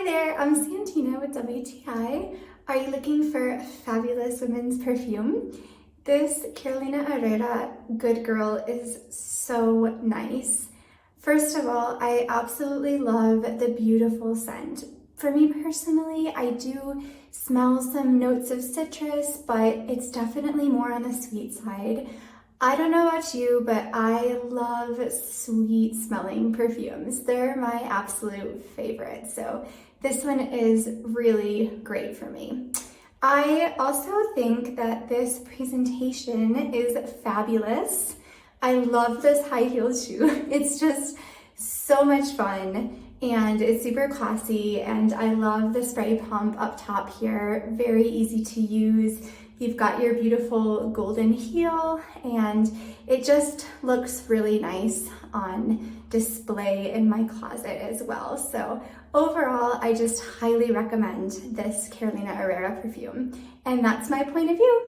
there, I'm Santina with WTI. Are you looking for fabulous women's perfume? This Carolina Herrera Good Girl is so nice. First of all, I absolutely love the beautiful scent. For me personally, I do smell some notes of citrus, but it's definitely more on the sweet side. I don't know about you, but I love sweet smelling perfumes. They're my absolute favorite. So this one is really great for me. I also think that this presentation is fabulous. I love this high heel shoe. It's just so much fun and it's super classy, and I love the spray pump up top here. Very easy to use. You've got your beautiful golden heel and it just looks really nice on display in my closet as well. So overall, I just highly recommend this Carolina Herrera perfume. And that's my point of view.